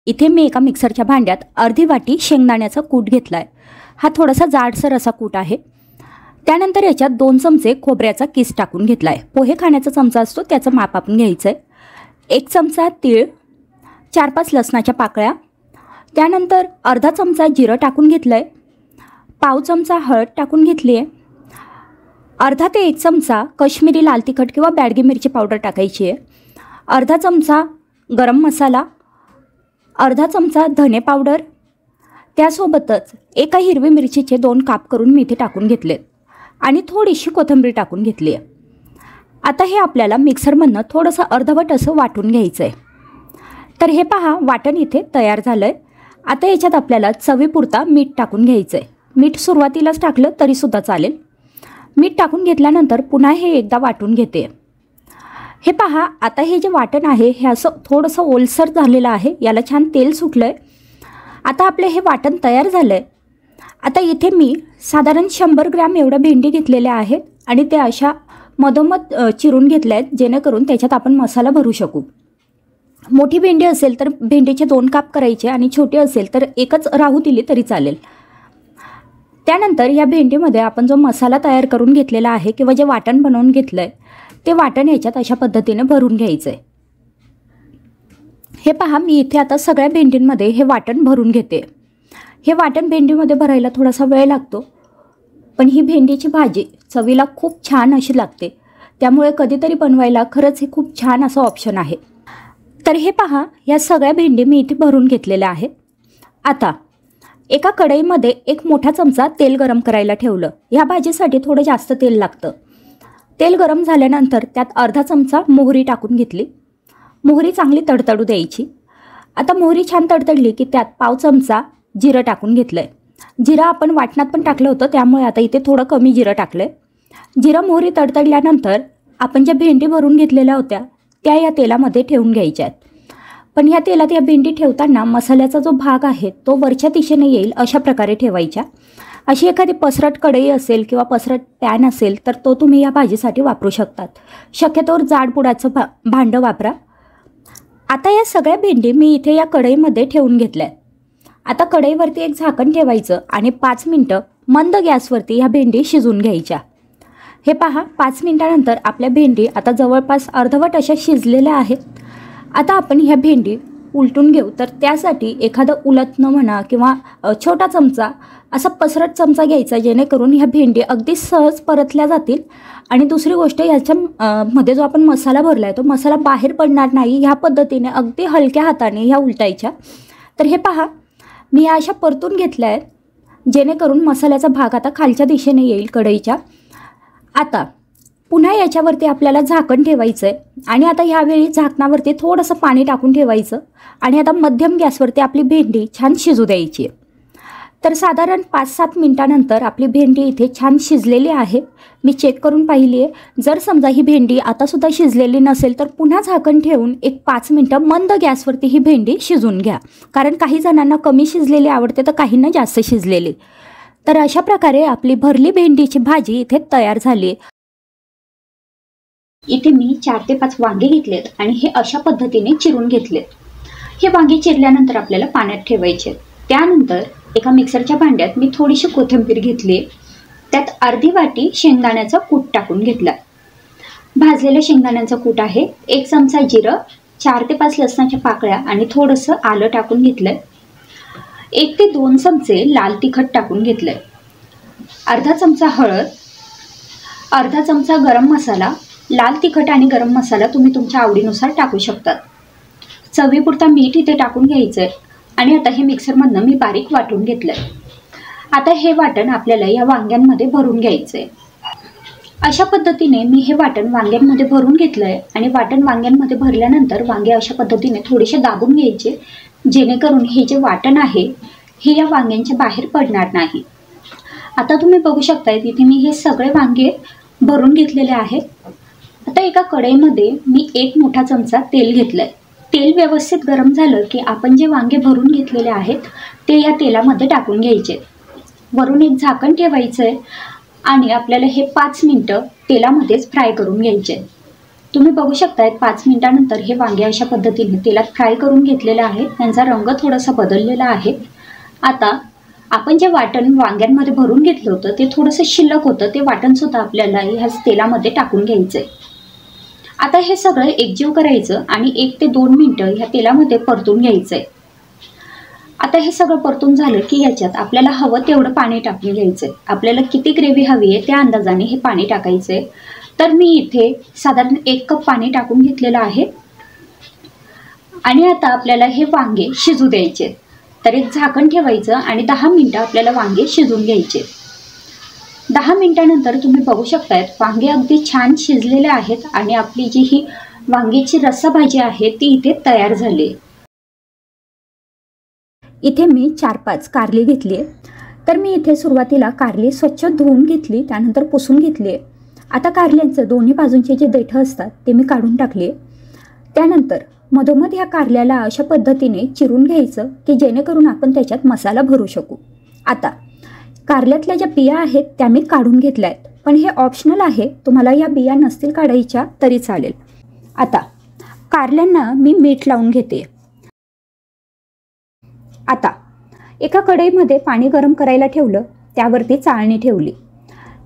इथे मी एका मिक्सरच्या भांड्यात अर्धी वाटी शेंगदाण्याचा कूट घेतलाय। हा थोडासा जाडसर असा कूट आहे। त्यानंतर याच्यात 2 चमचे खोबऱ्याचा किस टाकून घेतलाय। पोहे खाण्याचा चमचा असतो त्याचं माप आपण घ्यायचंय। 1 चमचा तीळ, 4-5 लसणाच्या पाकळ्या, त्यानंतर अर्धा चमचा जिरं टाकून घेतलंय, पाव चमचा हळद टाकून घेतली आहे, अर्धा ते 1 चमचा काश्मीरी लाल तिखट किंवा बॅडगी मिरची पावडर टाकायची आहे, अर्धा चमचा गरम मसाला, अर्धा चमचा धने पावडर, त्यासोबतच एका हिरवी मिरचीचे 2 काप करून मी इथे टाकून घेतलेत आणि थोडीशी कोथिंबीर टाकून घेतली आहे। आता हे आपल्याला मिक्सरमधनं थोडंसं अर्धवट असं वाटून घ्यायचं आहे। तर हे पहा, वाटण इथे तयार झालं आहे। आता याच्यात आपल्याला चवीपुरता मीठ टाकून घ्यायचं आहे। मीठ सुरुवातीलाच टाकलं तरीसुद्धा चालेल। मीठ टाकून घेतल्यानंतर पुन्हा हे एकदा वाटून घेते। हे पहा, आता हे जे वाटण आहे हे असं थोडंसं ओलसर झालेलं आहे, याला छान तेल सुटलं आहे। आता आपले हे वाटण तयार झालं आहे। आता इथे मी साधारण 100 ग्रॅम एवढ्या भेंडी घेतलेल्या आहेत आणि त्या अशा मधोमध चिरून घेतल्या आहेत, जेणेकरून त्याच्यात आपण मसाला भरू शकू। मोठी भेंडी असेल तर भेंडीचे 2 काप करायचे आणि छोटी असेल तर एकच राहू दिली तरी चालेल। त्यानंतर या भेंडीमध्ये आपण जो मसाला तयार करून घेतलेला आहे किंवा जे वाटण बनवून घेतलं आहे ते वाटण याच्यात अशा पद्धतीने भरून घ्यायचं आहे। हे पहा, मी इथे आता सगळ्या भेंडींमध्ये हे वाटण भरून घेते। हे वाटण भेंडीमध्ये भरायला थोडासा वेळ लागतो, पण ही भेंडीची भाजी चवीला खूप छान अशी लागते, त्यामुळे कधीतरी बनवायला खरंच हे खूप छान असं ऑप्शन आहे। तर हे पहा, या सगळ्या भेंडी मी इथे भरून घेतलेल्या आहेत। आता एका कढईमध्ये 1 मोठा चमचा तेल गरम करायला ठेवलं। या भाजीसाठी थोडं जास्त तेल लागतं। तेल गरम झाल्यानंतर त्यात अर्धा चमचा मोहरी टाकून घेतली। मोहरी चांगली तडतडू द्यायची। आता मोहरी छान तडतडली की त्यात पाव चमचा जिरं टाकून घेतलंय। जिरं आपण वाटणात पण टाकलं होतं, त्यामुळे आता इथे थोडं कमी जिरं टाकलंय। जिरं मोहरी तडतडल्यानंतर आपण ज्या भेंडी भरून घेतलेल्या होत्या त्या या तेलामध्ये ठेवून घ्यायच्या आहेत। पण या तेलात या भेंडी ठेवताना मसाल्याचा जो भाग आहे तो वरच्या दिशेने येईल अशा प्रकारे ठेवायच्या। अशी एखादी पसरट कढई असेल किंवा पसरट पॅन असेल तर तो तुम्ही या भाजीसाठी वापरू शकतात। शक्यतोवर जाड बुडाचं भांडं वापरा। आता या सगळ्या भेंडी मी इथे या कढईमध्ये ठेवून घेतल्या आहेत। आता कढईवरती एक झाकण ठेवायचं आणि 5 मिनिटं मंद गॅसवरती ह्या भेंडी शिजून घ्यायच्या। हे पहा, 5 मिनिटानंतर आपल्या भेंडी आता जवळपास अर्धवट अशा शिजलेल्या आहेत। आता आपण ह्या भेंडी उलटून घेऊ, तर त्यासाठी एखादं उलटणं म्हणा किंवा छोटा चमचा असा पसरट चमचा घ्यायचा, जेणेकरून ह्या भेंडी अगदी सहज परतल्या जातील। आणि दुसरी गोष्ट, याच्या मध्ये जो आपण मसाला भरला आहे तो मसाला बाहेर पडणार नाही। ह्या पद्धतीने अगदी हलक्या हाताने ह्या उलटायच्या। तर हे पहा, मी या अशा परतून घेतल्या आहेत, जेणेकरून मसाल्याचा भाग आता खालच्या दिशेने येईल कढईच्या। आता पुन्हा याच्यावरती आपल्याला झाकण ठेवायचं आहे आणि आता ह्यावेळी झाकणावरती थोडंसं पाणी टाकून ठेवायचं आणि आता मध्यम गॅसवरती आपली भेंडी छान शिजू द्यायची आहे। तर साधारण 5-7 मिनिटानंतर आपली भेंडी इथे छान शिजलेली आहे। मी चेक करून पाहिली आहे। जर समजा ही भेंडी आतासुद्धा शिजलेली नसेल तर पुन्हा झाकण ठेवून एक 5 मिनिटं मंद गॅसवरती ही भेंडी शिजून घ्या, कारण काही जणांना कमी शिजलेली आवडते तर काहींना जास्त शिजलेली। तर अशा प्रकारे आपली भरली भेंडीची भाजी इथे तयार झाली। इथे मी 4 ते 5 वांगे घेतलेत आणि हे अशा पद्धतीने चिरून घेतलेत। हे वांगे चिरल्यानंतर आपल्याला पाण्यात ठेवायचे। त्यानंतर एका मिक्सरच्या भांड्यात मी थोडीशी कोथिंबीर घेतली, त्यात अर्धी वाटी शेंगदाण्याचा कूट टाकून घेतला। भाजलेल्या शेंगदाण्याचा कूट आहे, 1 चमचा जिरं, 4 ते 5 लसणाच्या पाकळ्या आणि थोडंसं आलं टाकून घेतलंय। 1 ते 2 चमचे लाल तिखट टाकून घेतलंय, अर्धा चमचा हळद, अर्धा चमचा गरम मसाला। लाल तिखट आणि गरम मसाला तुम्ही तुमच्या आवडीनुसार टाकू शकतात। चवीपुरता मीठ इथे टाकून घ्यायचंय आणि आता हे मिक्सरमधनं मी बारीक वाटून घेतलंय। आता हे वाटण आपल्याला या वांग्यांमध्ये भरून घ्यायचंय। अशा पद्धतीने मी हे वाटण वांग्यांमध्ये भरून घेतलंय आणि वाटण वांग्यांमध्ये भरल्यानंतर वांगे अशा पद्धतीने थोडेसे दाबून घ्यायचे, जेणेकरून हे जे वाटण आहे हे या वांग्यांच्या बाहेर पडणार नाही। आता तुम्ही बघू शकताय तिथे मी हे सगळे वांगे भरून घेतलेले आहेत। आता एका कढईमध्ये मी 1 मोठा चमचा तेल घेतलंय। तेल व्यवस्थित गरम झालं की आपण जे वांगे भरून घेतलेले आहेत ते या तेलामध्ये टाकून घ्यायचे। वरून एक झाकण ठेवायचंय आणि आपल्याला हे 5 मिनिटं तेलामध्येच फ्राय करून घ्यायचे। तुम्ही बघू शकताय 5 मिनिटानंतर हे वांगे अशा पद्धतीने तेलात फ्राय करून घेतलेले आहे. त्यांचा रंग थोडासा बदललेला आहे. आता आपण जे वाटण वांग्यांमध्ये भरून घेतलं होतं ते थोडंसं शिल्लक होतं, ते वाटण सुद्धा आपल्याला ह्या तेलामध्ये टाकून घ्यायचंय. आता हे सगळं एकजीव करायचं आणि 1 ते 2 मिनिटं ह्या तेलामध्ये परतून घ्यायचंय. आता हे सगळं परतून झालं की याच्यात आपल्याला हवं तेवढं पाणी टाकून घ्यायचंय. आपल्याला किती ग्रेव्ही हवी आहे त्या अंदाजाने हे पाणी टाकायचंय. तर मी इथे साधारण 1 कप पाणी टाकून घेतलेलं आहे. आणि आता आपल्याला हे वांगे शिजू द्यायचे. तर एक झाकण ठेवायचं आणि 10 मिनिटं आपल्याला वांगे शिजून घ्यायचे. 10 मिनिटानंतर तुम्ही बघू शकताय वांगे अगदी छान शिजलेले आहेत आणि आपली जी ही वांग्याची रस्सा भाजी आहे ती इथे तयार झाली. इथे मी 4-5 कारली घेतली आहे. तर मी इथे सुरुवातीला कारली स्वच्छ धुवून घेतली, त्यानंतर पुसून घेतली आहे. आता कारल्यांचं दोन्ही बाजूंचे जे देठं असतात ते मी काढून टाकले. त्यानंतर मधोमध ह्या कारल्याला अशा पद्धतीने चिरून घ्यायचं की जेणेकरून आपण त्याच्यात मसाला भरू शकू. आता कारल्यातल्या ज्या बिया आहेत त्या मी काढून घेतल्या आहेत, पण हे ऑप्शनल आहे. तुम्हाला या बिया नसतील काढायच्या तरी चालेल. आता कारल्यांना मी मीठ लावून घेते. आता एका कढईमध्ये पाणी गरम करायला ठेवलं, त्यावरती चाळणी ठेवली.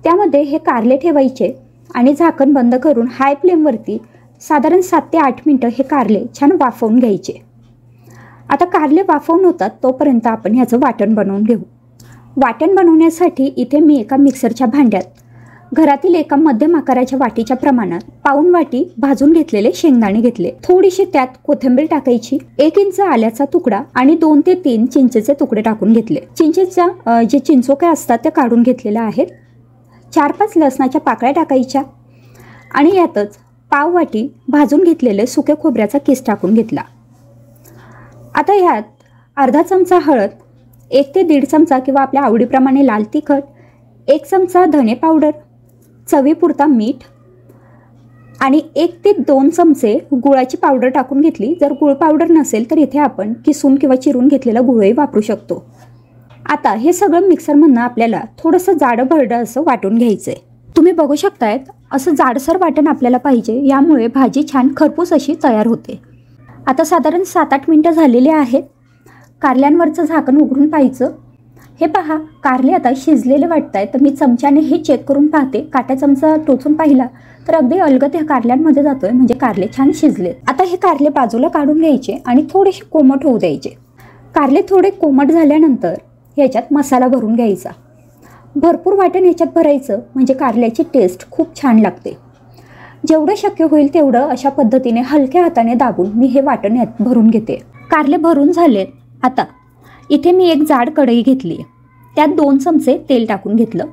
त्यामध्ये हे कारले ठेवायचे आणि झाकण बंद करून हाय फ्लेमवरती साधारण 7 ते 8 मिनिटं हे कारले छान वाफवून घ्यायचे. आता कारले वाफवून होतात तोपर्यंत आपण ह्याचं वाटण बनवून घेऊ. वाटण बनवण्यासाठी इथे मी एका मिक्सरच्या भांड्यात घरातील एका मध्यम आकाराच्या वाटीच्या प्रमाणात पाऊण वाटी भाजून घेतलेले शेंगदाणे घेतले. थोडीशी त्यात कोथिंबीर टाकायची, 1 इंच आल्याचा तुकडा आणि 2 ते 3 चिंचेचे तुकडे टाकून घेतले. चिंचेच्या जे चिंचोक्या असतात त्या काढून घेतलेल्या आहेत. 4-5 लसणाच्या पाकळ्या टाकायच्या आणि यातच पाव वाटी भाजून घेतलेले सुके खोबऱ्याचा किस टाकून घेतला. आता ह्यात अर्धा चमचा हळद, 1 ते 1.5 चमचा किंवा आपल्या आवडीप्रमाणे लाल तिखट, 1 चमचा धणे पावडर, चवीपुरता मीठ आणि 1 ते 2 चमचे गुळाची पावडर टाकून घेतली. जर गुळ पावडर नसेल तर इथे आपण किसून किंवा चिरून घेतलेला गुळही वापरू शकतो. आता हे सगळं मिक्सरमधनं आपल्याला थोडंसं जाडं भरडं असं वाटून घ्यायचं आहे. तुम्ही बघू शकतायत असं जाडसर वाटण आपल्याला पाहिजे, यामुळे भाजी छान खरपूस अशी तयार होते. आता साधारण 7-8 मिनिटं झालेली आहेत. कारल्यांवरचं झाकण उघडून पाहायचं. हे पहा कारले आता शिजलेले वाटत आहेत. तर मी चमच्याने हे चेक करून पाहते. काटा चमचा टोचून पाहिला तर अगदी अलगद ह्या कारल्यांमध्ये जातोय, म्हणजे कारले छान शिजलेत. आता हे कारले बाजूला काढून घ्यायचे आणि थोडेसे कोमट होऊ द्यायचे. कारले थोडे कोमट झाल्यानंतर ह्याच्यात मसाला भरून घ्यायचा. भरपूर वाटण ह्याच्यात भरायचं, म्हणजे कारल्याची टेस्ट खूप छान लागते. जेवढं शक्य होईल तेवढं अशा पद्धतीने हलक्या हाताने दाबून मी हे वाटण यात भरून घेते. कारले भरून झालेत. आता इथे मी एक जाड कढई घेतली, त्यात 2 चमचे तेल टाकून घेतलं.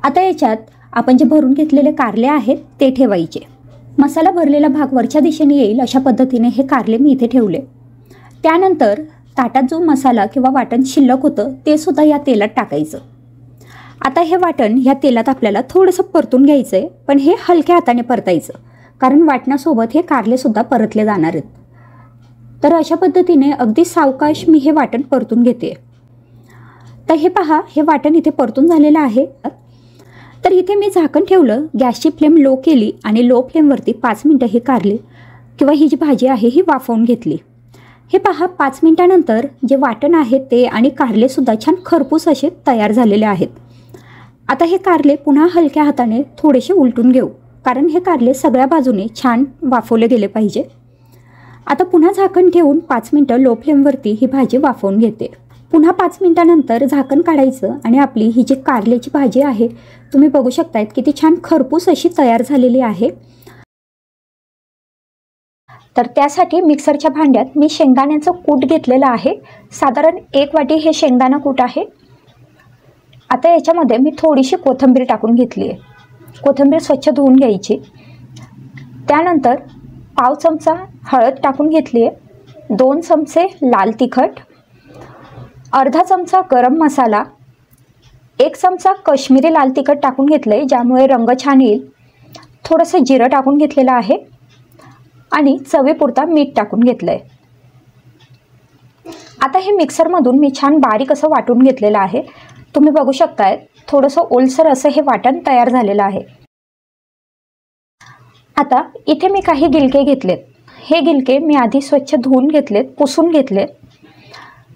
आता याच्यात आपण जे भरून घेतलेले कारले आहेत ते ठेवायचे. मसाला भरलेला भाग वरच्या दिशेने येईल अशा पद्धतीने हे कारले मी इथे ठेवले. त्यानंतर ताटात जो मसाला किंवा वाटण शिल्लक होतं ते सुद्धा या तेलात टाकायचं. आता हे वाटण ह्या तेलात आपल्याला थोडंसं परतून घ्यायचं आहे, पण हे हलक्या हाताने परतायचं, कारण वाटणासोबत हे कारले सुद्धा परतले जाणार आहेत. तर अशा पद्धतीने अगदी सावकाश मी हे वाटण परतून घेते. तर हे पहा हे वाटण इथे परतून झालेलं आहे. तर इथे मी झाकण ठेवलं, गॅसची फ्लेम लो केली आणि लो फ्लेमवरती 5 मिनिटं हे कारले किंवा ही जी भाजी आहे ही वाफवून घेतली. हे पहा 5 मिनिटानंतर जे वाटण आहे ते आणि कारलेसुद्धा छान खरपूस असे तयार झालेले आहेत. आता हे कारले पुन्हा हलक्या हाताने थोडेसे उलटून घेऊ, कारण हे कारले सगळ्या बाजूने छान वाफवले गेले पाहिजे. आता पुन्हा झाकण ठेवून 5 मिनिटं लो फ्लेमवरती ही भाजी वाफवून घेते. पुन्हा 5 मिनिटानंतर झाकण काढायचं आणि आपली ही जी कारल्याची भाजी आहे तुम्ही बघू शकतायत किती छान खरपूस अशी तयार झालेली आहे. तर त्यासाठी मिक्सरच्या भांड्यात मी शेंगदाण्याचं कूट घेतलेलं आहे. साधारण 1 वाटी हे शेंगदाणा कूट आहे. आता याच्यामध्ये मी थोडीशी कोथिंबीर टाकून घेतली आहे. कोथिंबीर स्वच्छ धुवून घ्यायची. त्यानंतर पाव चमचा हळद टाकून घेतली आहे, 2 चमचे लाल तिखट, अर्धा चमचा गरम मसाला, 1 चमचा काश्मीरी लाल तिखट टाकून घेतलं आहे ज्यामुळे रंग छान येईल, थोडंसं जिरं टाकून घेतलेलं आहे आणि चवीपुरता मीठ टाकून घेतलं आहे. आता हे मिक्सरमधून मी छान बारीक असं वाटून घेतलेलं आहे. तुम्ही बघू शकताय थोडंसं ओलसर असं हे वाटण तयार झालेलं आहे. आता इथे मी काही गिलके घेतलेत. हे गिलके मी आधी स्वच्छ धुवून घेतलेत, पुसून घेतलेत.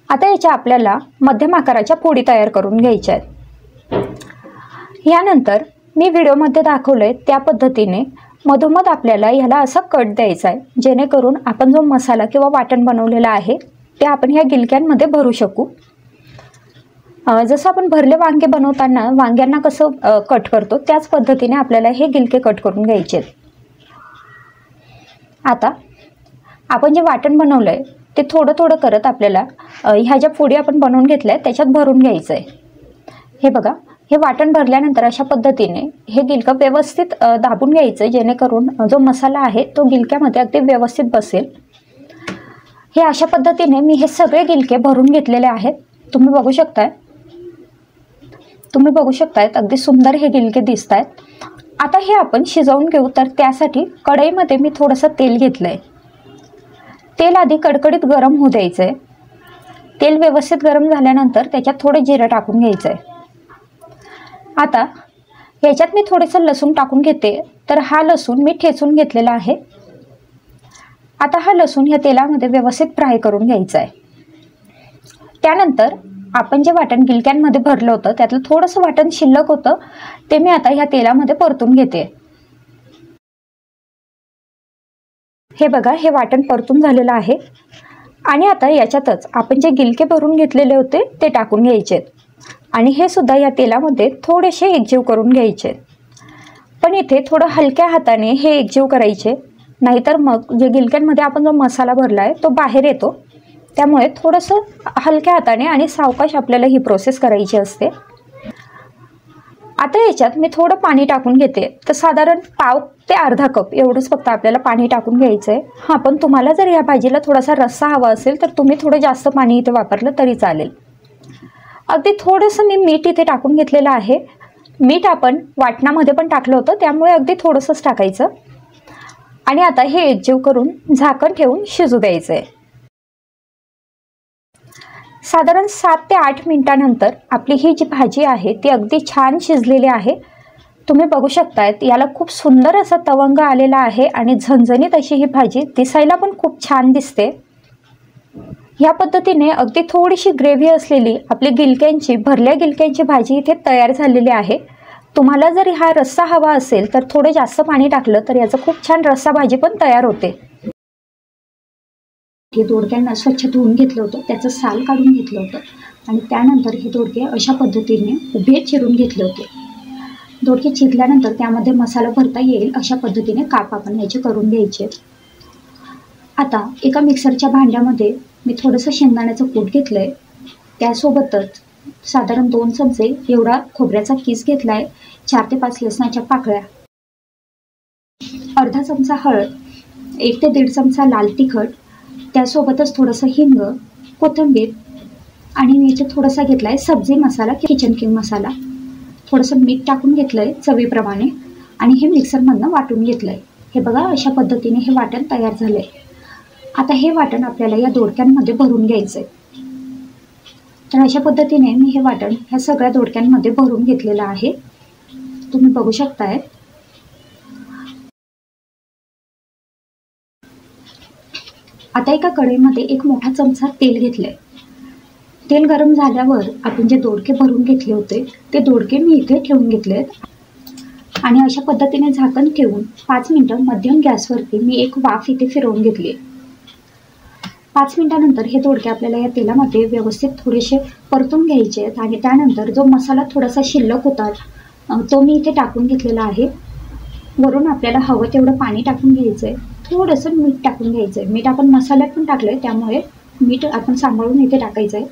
आता याच्या आपल्याला मध्यम आकाराच्या फोडी तयार करून घ्यायच्या आहेत. यानंतर मी व्हिडिओमध्ये दाखवलंय त्या पद्धतीने मधोमध आपल्याला ह्याला असा कट द्यायचा आहे, जेणेकरून आपण जो मसाला किंवा वाटण बनवलेला आहे ते आपण ह्या गिलक्यांमध्ये भरू शकू. जसं आपण भरले वांगे बनवताना वांग्यांना कसं कट करतो त्याच पद्धतीने आपल्याला हे गिलके कट करून घ्यायचे आहेत. आता आपण जे वाटण बनवलं आहे ते थोडं थोडं करत आपल्याला ह्या ज्या फोडी आपण बनवून घेतल्या आहेत त्याच्यात भरून घ्यायचं आहे. हे बघा, हे वाटण भरल्यानंतर अशा पद्धतीने हे गिलकं व्यवस्थित दाबून घ्यायचं, जेणेकरून जो मसाला आहे तो गिलक्यामध्ये अगदी व्यवस्थित बसेल. हे अशा पद्धतीने मी हे सगळे गिलके भरून घेतलेले आहेत. तुम्ही बघू शकताय अगदी सुंदर हे गिलके दिसत आहेत. आता हे आपण शिजवून घेऊ. तर त्यासाठी कढईमध्ये मी थोडंसं तेल घेतलं आहे. तेल आधी कडकडीत गरम होऊ द्यायचं आहे. तेल व्यवस्थित गरम झाल्यानंतर त्याच्यात थोडं जिरं टाकून घ्यायचं आहे. आता याच्यात मी थोडंसं लसूण टाकून घेते. तर हा लसूण मी ठेचून घेतलेला आहे. आता हा लसूण ह्या तेलामध्ये व्यवस्थित फ्राय करून घ्यायचा आहे. त्यानंतर आपण जे वाटण गिलक्यांमध्ये भरलं होतं त्यातलं थोडंसं वाटण शिल्लक होतं ते मी आता ह्या तेलामध्ये परतून घेते. हे बघा, हे वाटण परतून झालेलं आहे. आणि आता याच्यातच आपण जे गिलके भरून घेतलेले होते ते टाकून घ्यायचे आणि हे सुद्धा या तेलामध्ये थोडेसे एकजीव करून घ्यायचे. पण इथे थोडं हलक्या हाताने हे एकजीव करायचे, नाहीतर मग जे गिलक्यांमध्ये आपण जो मसाला भरला आहे तो बाहेर येतो. त्यामुळे थोडंसं हलक्या हाताने आणि सावकाश आपल्याला ही प्रोसेस करायची असते. आता याच्यात मी थोडं पाणी टाकून घेते. तर साधारण पाव ते अर्धा कप एवढंच फक्त आपल्याला पाणी टाकून घ्यायचं आहे. हां, पण तुम्हाला जर या भाजीला थोडासा रस्सा हवा असेल तर तुम्ही थोडं जास्त पाणी इथे वापरलं तरी चालेल. अगदी थोडंसं मी मीठ इथे टाकून घेतलेलं आहे. मीठ आपण वाटणामध्ये पण टाकलं होतं, त्यामुळे अगदी थोडंसंच टाकायचं. आणि आता हे एकजीव करून झाकण ठेवून शिजू द्यायचं आहे. साधारण 7 ते 8 मिनिटांनंतर आपली ही जी भाजी आहे ती अगदी छान शिजलेली आहे. तुम्ही बघू शकतायत याला खूप सुंदर असा तवंग आलेला आहे आणि झणझणीत अशी ही भाजी दिसायला पण खूप छान दिसते. ह्या पद्धतीने अगदी थोडीशी ग्रेव्ही असलेली आपली भरल्या गिलक्यांची भाजी इथे तयार झालेली आहे. तुम्हाला जर हा रस्सा हवा असेल तर थोडं जास्त पाणी टाकलं तर याचं खूप छान रस्सा भाजी पण तयार होते. हे दोडक्यांना स्वच्छ धुवून घेतलं होतं, त्याचं साल काढून घेतलं होतं आणि त्यानंतर हे दोडके अशा पद्धतीने उभे चिरून घेतले होते. दोडके चिरल्यानंतर त्यामध्ये मसाला भरता येईल अशा पद्धतीने काप आपण याचे करून घ्यायचे. आता एका मिक्सरच्या भांड्यामध्ये मी थोडंसं शेंगदाण्याचं कूट घेतलं आहे. त्यासोबतच साधारण 2 चमचे एवढा खोबऱ्याचा किस घेतला आहे, 4 ते 5 लसणाच्या पाकळ्या, अर्धा चमचा हळद, 1 ते 1.5 चमचा लाल तिखट, त्यासोबतच थोडंसं हिंग, कोथिंबीर आणि मी इथे थोडासा घेतला आहे सब्जी मसाला, किचन किंग मसाला, थोडंसं मीठ टाकून घेतलं आहे चवीप्रमाणे आणि हे मिक्सरमधनं वाटून घेतलं आहे. हे बघा, अशा पद्धतीने हे वाटण तयार झालं आहे. आता हे वाटण आपल्याला या दोडक्यांमध्ये भरून घ्यायचं आहे. तर अशा पद्धतीने मी हे वाटण ह्या सगळ्या दोडक्यांमध्ये भरून घेतलेलं आहे. तुम्ही बघू शकताय. आता एका कढईमध्ये 1 मोठा चमचा तेल घेतलंय. तेल गरम झाल्यावर आपण जे दोडके भरून घेतले होते ते दोडके मी इथे ठेवून घेतलेत आणि अशा पद्धतीने झाकण ठेवून 5 मिनिटं मध्यम गॅसवरती मी एक वाफ इथे फिरवून घेतली. 5 मिनिटानंतर हे दोडके आपल्याला या तेलामध्ये व्यवस्थित थोडेसे परतून घ्यायचे आहेत आणि त्यानंतर जो मसाला थोडासा शिल्लक होता तो मी इथे टाकून घेतलेला आहे. वरून आपल्याला हवं तेवढं पाणी टाकून घ्यायचं आहे. थोडंसं मीठ टाकून घ्यायचं आहे. मीठ आपण मसाल्यात पण टाकलं आहे, त्यामुळे मीठ आपण सांभाळून इथे टाकायचं आहे.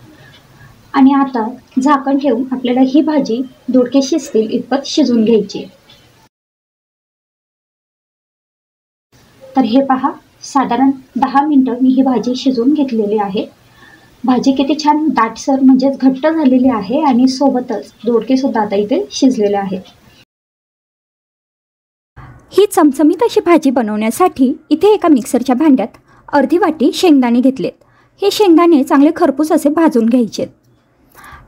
आणि आता झाकण ठेवून आपल्याला ही भाजी दोडके शिजतील इतपत शिजवून घ्यायची. तर हे पहा, साधारण 10 मिनिटं मी ही भाजी शिजवून घेतलेली आहे. भाजी किती छान दाटसर म्हणजेच घट्ट झालेली आहे आणि सोबतच दोडके सुद्धा आता इथे शिजलेले आहेत. ही चमचमीत अशी भाजी बनवण्यासाठी इथे एका मिक्सरच्या भांड्यात अर्धी वाटी शेंगदाणे घेतलेत. हे शेंगदाणे चांगले खरपूस असे भाजून घ्यायचेत.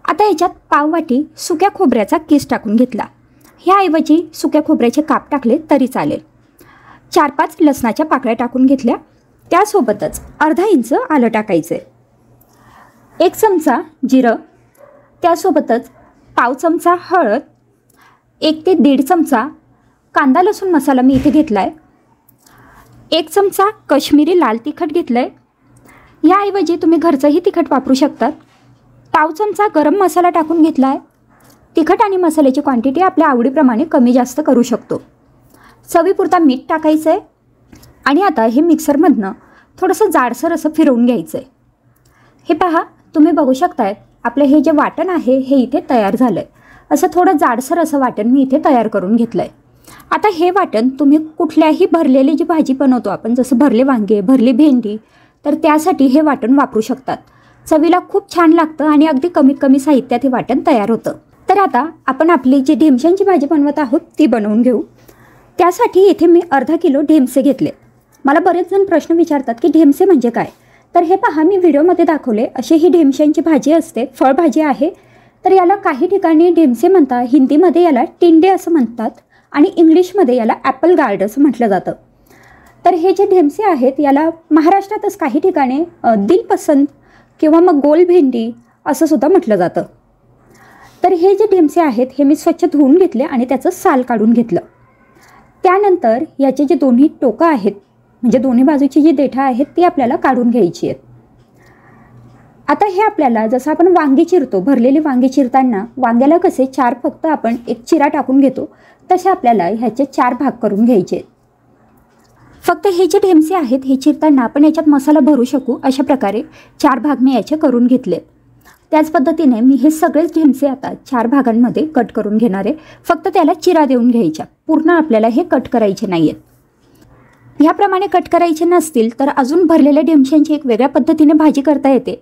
आता याच्यात पाव वाटी सुक्या खोबऱ्याचा किस टाकून घेतला. ह्याऐवजी सुक्या खोबऱ्याचे काप टाकले तरी चालेल. 4-5 लसणाच्या पाकळ्या टाकून घेतल्या, त्यासोबतच अर्धा इंच आलं टाकायचं आहे, 1 चमचा जिरं, त्यासोबतच पाव चमचा हळद, 1 ते 1.5 चमचा कांदा लसूण मसाला मी इथे घेतला आहे, 1 चमचा काश्मीरी लाल तिखट घेतलं आहे, याऐवजी तुम्ही घरचंही तिखट वापरू शकतात, पाव चमचा गरम मसाला टाकून घेतला आहे। तिखट आणि मसाल्याची क्वांटिटी आपल्या आवडीप्रमाणे कमी जास्त करू शकतो। चवीपुरता मीठ टाकायचं आहे आणि आता हे मिक्सरमधनं थोडंसं जाडसर असं फिरवून घ्यायचं आहे। हे पहा, तुम्ही बघू शकताय आपलं हे जे वाटण आहे हे इथे तयार झालं आहे। असं थोडं जाडसर असं वाटण मी इथे तयार करून घेतलं आहे। आता हे वाटण तुम्ही कुठल्याही भरलेली जी भाजी बनवतो आपण, जसं भरले वांगे, भरली भेंडी, तर त्यासाठी हे वाटण वापरू शकतात। चवीला खूप छान लागतं आणि अगदी कमीत कमी साहित्यात हे वाटण तयार होतं। तर आता आपण आपली जी ढेमशांची भाजी बनवत आहोत ती बनवून घेऊ। त्यासाठी इथे मी अर्धा किलो ढेमसे घेतले। मला बरेच जण प्रश्न विचारतात की ढेमसे म्हणजे काय, तर हे पहा, मी व्हिडिओमध्ये दाखवले अशी ही ढेमशांची भाजी असते, फळभाजी आहे। तर याला काही ठिकाणी ढेमसे म्हणतात, हिंदीमध्ये याला टिंडे असं म्हणतात आणि इंग्लिशमध्ये याला ॲपल गार्ड असं म्हटलं जातं। तर हे जे ढेमसे आहेत याला महाराष्ट्रातच काही ठिकाणी दिलपसंद किंवा मग गोल भेंडी असं सुद्धा म्हटलं जातं। तर हे जे ढेमसे आहेत हे मी स्वच्छ धुवून घेतले आणि त्याचं साल काढून घेतलं। त्यानंतर याचे जे दोन्ही टोकं आहेत, म्हणजे दोन्ही बाजूची जी देठं आहेत ती आपल्याला काढून घ्यायची आहेत। आता हे आपल्याला जसं आपण वांगी चिरतो, भरलेली वांगी चिरताना वांग्याला कसे 4 फक्त आपण एक चिरा टाकून घेतो, तसे आपल्याला ह्याचे 4 भाग करून घ्यायचे आहेत। फक्त हे जे ढेमसे आहेत हे चिरताना आपण याच्यात मसाला भरू शकू अशा प्रकारे 4 भाग मी याचे करून घेतले। त्याच पद्धतीने मी हे सगळेच ढेमसे आता 4 भागांमध्ये कट करून घेणार आहे। फक्त त्याला चिरा देऊन घ्यायच्या, पूर्ण आपल्याला हे कट करायचे नाही आहेत। ह्याप्रमाणे कट करायचे नसतील तर अजून भरलेल्या ढेमशांची एक वेगळ्या पद्धतीने भाजी करता येते।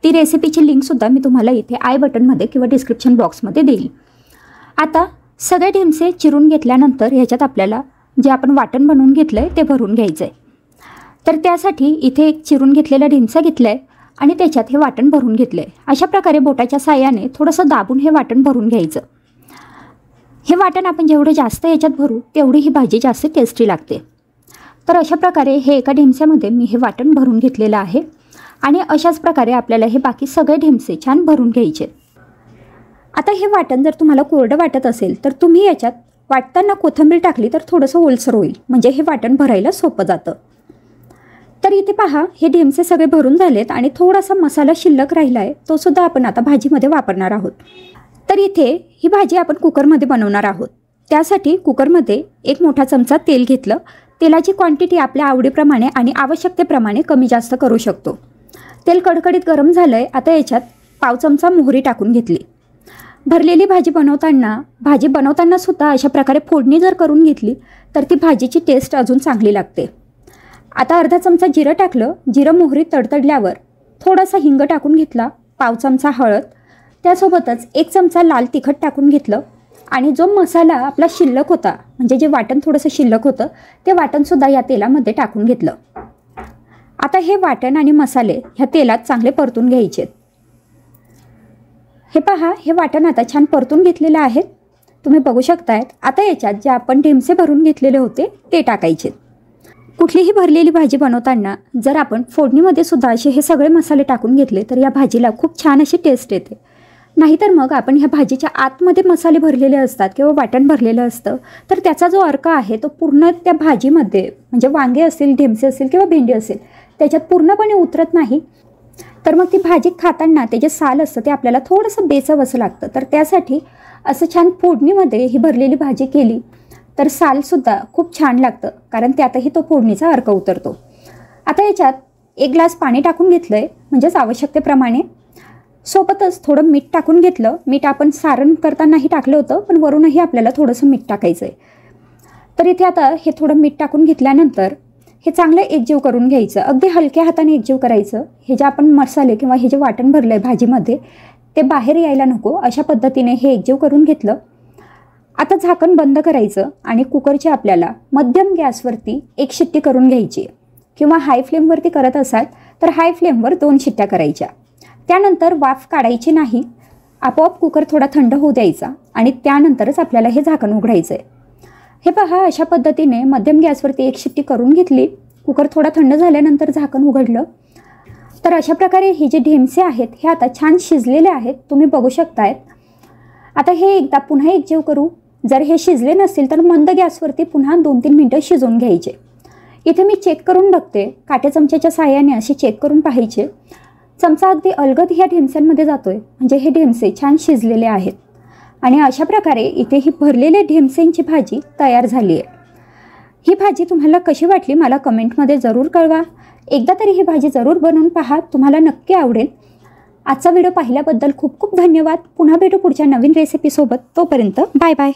ती रेसिपीची लिंकसुद्धा मी तुम्हाला इथे आय बटनमध्ये किंवा डिस्क्रिप्शन बॉक्समध्ये देईल। आता सगळे ढेमसे चिरून घेतल्यानंतर ह्याच्यात आपल्याला जे आपण वाटण बनवून घेतलं आहे ते भरून घ्यायचं आहे। तर त्यासाठी इथे एक चिरून घेतलेला ढेमसा घेतला आहे आणि त्याच्यात हे वाटण भरून घेतलं आहे। अशा प्रकारे बोटाच्या साहाय्याने थोडंसं दाबून हे वाटण भरून घ्यायचं। हे वाटण आपण जेवढं जास्त याच्यात भरू तेवढी ही भाजी जास्त टेस्टी लागते। तर अशा प्रकारे हे एका ढेमस्यामध्ये मी हे वाटण भरून घेतलेलं आहे आणि अशाच प्रकारे आपल्याला हे बाकी सगळे ढेमसे छान भरून घ्यायचे। आता हे वाटण जर तुम्हाला कोरडं वाटत असेल तर तुम्ही याच्यात वाटताना कोथिंबीर टाकली तर थोडंसं ओलसर होईल, म्हणजे हे वाटण भरायला सोपं जातं। तर इथे पहा, हे ढेमसे सगळे भरून झालेत आणि थोडासा मसाला शिल्लक राहिला आहे, तो सुद्धा आपण आता भाजीमध्ये वापरणार आहोत। तर इथे ही भाजी आपण कुकरमध्ये बनवणार आहोत। त्यासाठी कुकरमध्ये 1 मोठा चमचा तेल घेतलं। तेलाची क्वांटिटी आपल्या आवडीप्रमाणे आणि आवश्यकतेप्रमाणे कमी जास्त करू शकतो। तेल कडकडीत गरम झालं आहे, आता याच्यात पाव चमचा मोहरी टाकून घेतली। भरलेली भाजी बनवताना सुद्धा अशा प्रकारे फोडणी जर करून घेतली तर ती भाजीची टेस्ट अजून चांगली लागते। आता अर्धा चमचा जिरं टाकलं। जिरं मोहरी तडतडल्यावर थोडासा हिंग टाकून घेतला, पाव चमचा हळद, त्यासोबतच 1 चमचा लाल तिखट टाकून घेतलं आणि जो मसाला आपला शिल्लक होता, म्हणजे जे वाटण थोडंसं शिल्लक होतं ते वाटणसुद्धा या तेलामध्ये टाकून घेतलं। आता हे वाटण आणि मसाले ह्या तेलात चांगले परतून घ्यायचे। हे पहा, हे वाटण आता छान परतून घेतलेलं आहे, तुम्ही बघू शकतायत। आता याच्यात जे आपण ढेमसे भरून घेतलेले होते ते टाकायचे। कुठलीही भरलेली भाजी बनवताना जर आपण फोडणीमध्ये सुद्धा असे हे सगळे मसाले टाकून घेतले तर या भाजीला खूप छान अशी टेस्ट येते। नाहीतर मग आपण ह्या भाजीच्या आतमध्ये मसाले भरलेले असतात किंवा वाटण भरलेलं असतं तर त्याचा जो अर्क आहे तो पूर्ण त्या भाजीमध्ये, म्हणजे वांगे असतील, ढेमसे असतील किंवा भेंडी असेल, त्याच्यात पूर्णपणे उतरत नाही। तर मग ती भाजी खाताना ते जे साल असतं ते आपल्याला थोडंसं बेचवसं लागतं। तर त्यासाठी असं छान फोडणीमध्ये ही भरलेली भाजी केली तर सालसुद्धा खूप छान लागतं, कारण त्यातही तो फोडणीचा अर्क उतरतो। आता याच्यात 1 ग्लास पाणी टाकून घेतलं आहे, म्हणजेच आवश्यकतेप्रमाणे। सोबतच थोडं मीठ टाकून घेतलं। मीठ आपण सारण करतानाही टाकलं होतं, पण वरूनही आपल्याला थोडंसं मीठ टाकायचं आहे। तर इथे आता हे थोडं मीठ टाकून घेतल्यानंतर हे चांगलं एकजीव करून घ्यायचं, अगदी हलक्या हाताने एकजीव करायचं। हे जे आपण मसाले किंवा हे जे वाटण भरलं आहे भाजीमध्ये ते बाहेर यायला नको, अशा पद्धतीने हे एकजीव करून घेतलं। आता झाकण बंद करायचं आणि कुकरची आपल्याला मध्यम गॅसवरती 1 शिट्टी करून घ्यायची, किंवा हाय फ्लेमवरती करत असाल तर हाय फ्लेमवर 2 शिट्ट्या करायच्या। त्यानंतर वाफ काढायची नाही, आपोआप कुकर थोडा थंड होऊ द्यायचा आणि त्यानंतरच आपल्याला हे झाकण उघडायचं आहे। हे पहा, अशा पद्धतीने मध्यम गॅसवरती एक शिट्टी करून घेतली. कुकर थोडा थंड झाल्यानंतर झाकण उघडलं तर अशा प्रकारे हे जे ढेमसे आहेत हे आता छान शिजलेले आहेत, तुम्ही बघू शकतायत. आता हे एकदा पुन्हा एकजीव करू. जर हे शिजले नसतील तर मंद गॅसवरती पुन्हा 2-3 मिनटं शिजवून घ्यायचे. इथे मी चेक करून बघते, काटे चमच्याच्या साहाय्याने असे चेक करून पाहायचे. चमचा अगदी अलगद ह्या ढेमस्यांमध्ये जातोय, म्हणजे हे ढेमसे छान शिजलेले आहेत. आणि अशा प्रकारे इथे ही भरलेल्या ढेमसेंची भाजी तयार झाली आहे. ही भाजी तुम्हाला कशी वाटली मला कमेंटमध्ये जरूर कळवा. एकदा तरी ही भाजी जरूर बनवून पहा, तुम्हाला नक्की आवडेल. आजचा व्हिडिओ पाहिल्याबद्दल खूप खूप धन्यवाद. पुन्हा भेटू पुढच्या नवीन रेसिपीसोबत. तोपर्यंत बाय बाय.